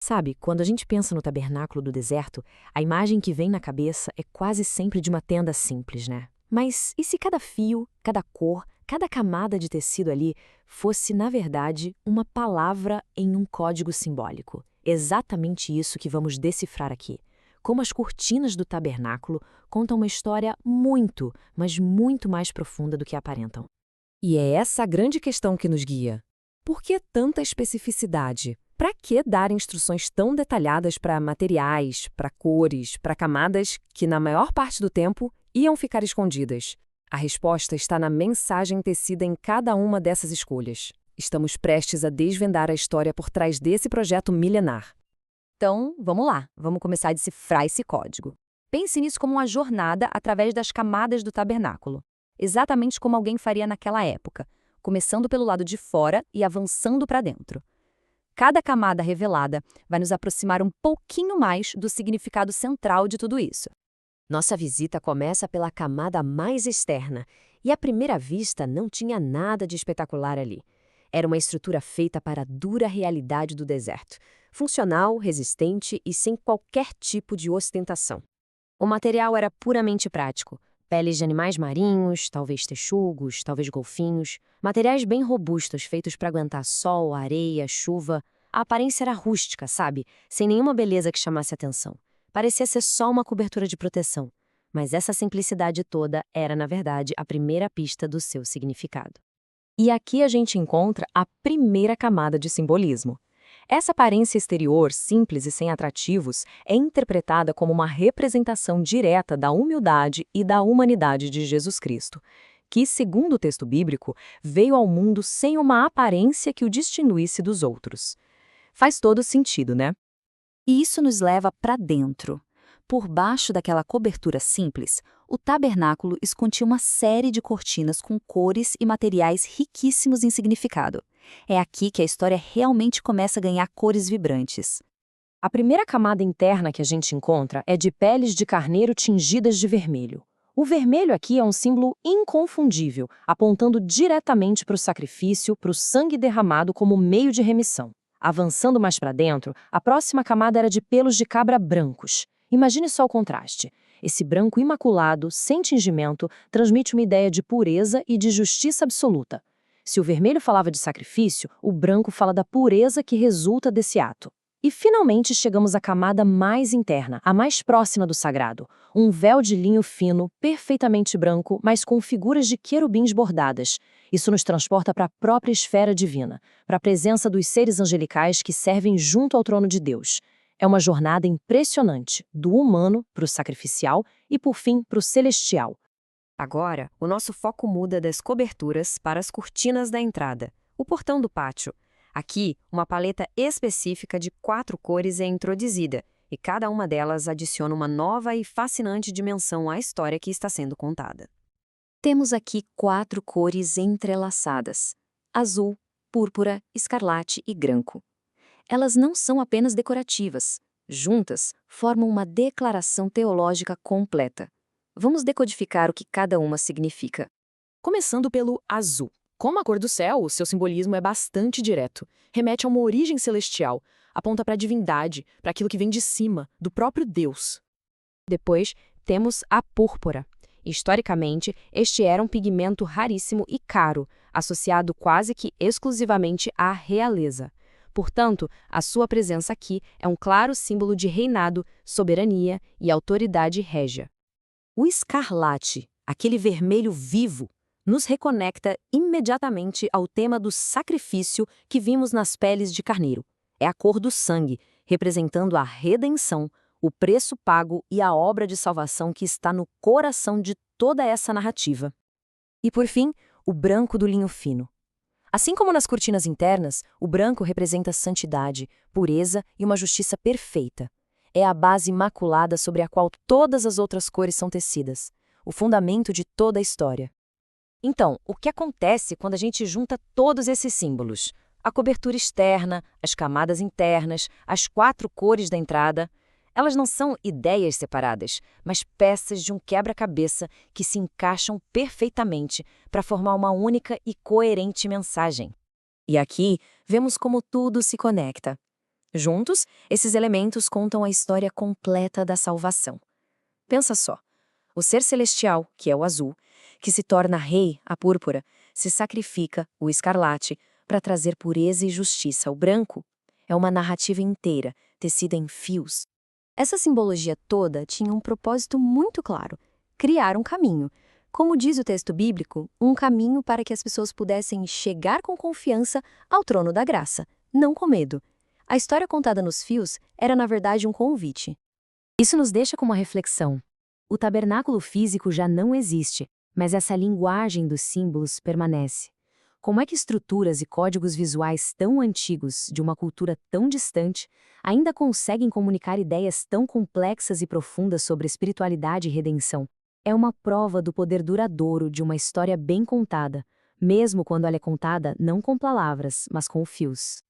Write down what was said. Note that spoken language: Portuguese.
Sabe, quando a gente pensa no tabernáculo do deserto, a imagem que vem na cabeça é quase sempre de uma tenda simples, né? Mas e se cada fio, cada cor, cada camada de tecido ali fosse, na verdade, uma palavra em um código simbólico? Exatamente isso que vamos decifrar aqui. Como as cortinas do tabernáculo contam uma história muito, mas muito mais profunda do que aparentam. E é essa a grande questão que nos guia. Por que tanta especificidade? Para que dar instruções tão detalhadas para materiais, para cores, para camadas que, na maior parte do tempo, iam ficar escondidas? A resposta está na mensagem tecida em cada uma dessas escolhas. Estamos prestes a desvendar a história por trás desse projeto milenar. Então, vamos lá, vamos começar a decifrar esse código. Pense nisso como uma jornada através das camadas do tabernáculo, exatamente como alguém faria naquela época, começando pelo lado de fora e avançando para dentro. Cada camada revelada vai nos aproximar um pouquinho mais do significado central de tudo isso. Nossa visita começa pela camada mais externa, e à primeira vista não tinha nada de espetacular ali. Era uma estrutura feita para a dura realidade do deserto, funcional, resistente e sem qualquer tipo de ostentação. O material era puramente prático. Peles de animais marinhos, talvez texugos, talvez golfinhos, materiais bem robustos feitos para aguentar sol, areia, chuva. A aparência era rústica, sabe? Sem nenhuma beleza que chamasse atenção. Parecia ser só uma cobertura de proteção. Mas essa simplicidade toda era, na verdade, a primeira pista do seu significado. E aqui a gente encontra a primeira camada de simbolismo. Essa aparência exterior, simples e sem atrativos, é interpretada como uma representação direta da humildade e da humanidade de Jesus Cristo, que, segundo o texto bíblico, veio ao mundo sem uma aparência que o distinguisse dos outros. Faz todo sentido, né? E isso nos leva para dentro. Por baixo daquela cobertura simples, o tabernáculo escondia uma série de cortinas com cores e materiais riquíssimos em significado. É aqui que a história realmente começa a ganhar cores vibrantes. A primeira camada interna que a gente encontra é de peles de carneiro tingidas de vermelho. O vermelho aqui é um símbolo inconfundível, apontando diretamente para o sacrifício, para o sangue derramado como meio de remissão. Avançando mais para dentro, a próxima camada era de pelos de cabra brancos. Imagine só o contraste. Esse branco imaculado, sem tingimento, transmite uma ideia de pureza e de justiça absoluta. Se o vermelho falava de sacrifício, o branco fala da pureza que resulta desse ato. E finalmente chegamos à camada mais interna, a mais próxima do sagrado. Um véu de linho fino, perfeitamente branco, mas com figuras de querubins bordadas. Isso nos transporta para a própria esfera divina, para a presença dos seres angelicais que servem junto ao trono de Deus. É uma jornada impressionante, do humano para o sacrificial e, por fim, para o celestial. Agora, o nosso foco muda das coberturas para as cortinas da entrada, o portão do pátio. Aqui, uma paleta específica de 4 cores é introduzida, e cada uma delas adiciona uma nova e fascinante dimensão à história que está sendo contada. Temos aqui 4 cores entrelaçadas: azul, púrpura, escarlate e branco. Elas não são apenas decorativas. Juntas, formam uma declaração teológica completa. Vamos decodificar o que cada uma significa. Começando pelo azul. Como a cor do céu, o seu simbolismo é bastante direto. Remete a uma origem celestial, aponta para a divindade, para aquilo que vem de cima, do próprio Deus. Depois, temos a púrpura. Historicamente, este era um pigmento raríssimo e caro, associado quase que exclusivamente à realeza. Portanto, a sua presença aqui é um claro símbolo de reinado, soberania e autoridade régia. O escarlate, aquele vermelho vivo, nos reconecta imediatamente ao tema do sacrifício que vimos nas peles de carneiro. É a cor do sangue, representando a redenção, o preço pago e a obra de salvação que está no coração de toda essa narrativa. E por fim, o branco do linho fino. Assim como nas cortinas internas, o branco representa santidade, pureza e uma justiça perfeita. É a base imaculada sobre a qual todas as outras cores são tecidas, o fundamento de toda a história. Então, o que acontece quando a gente junta todos esses símbolos? A cobertura externa, as camadas internas, as 4 cores da entrada. Elas não são ideias separadas, mas peças de um quebra-cabeça que se encaixam perfeitamente para formar uma única e coerente mensagem. E aqui vemos como tudo se conecta. Juntos, esses elementos contam a história completa da salvação. Pensa só, o ser celestial, que é o azul, que se torna rei, a púrpura, se sacrifica, o escarlate, para trazer pureza e justiça, o branco. É uma narrativa inteira, tecida em fios. Essa simbologia toda tinha um propósito muito claro: criar um caminho. Como diz o texto bíblico, um caminho para que as pessoas pudessem chegar com confiança ao trono da graça, não com medo. A história contada nos fios era, na verdade, um convite. Isso nos deixa com uma reflexão. O tabernáculo físico já não existe, mas essa linguagem dos símbolos permanece. Como é que estruturas e códigos visuais tão antigos, de uma cultura tão distante, ainda conseguem comunicar ideias tão complexas e profundas sobre espiritualidade e redenção? É uma prova do poder duradouro de uma história bem contada, mesmo quando ela é contada não com palavras, mas com fios.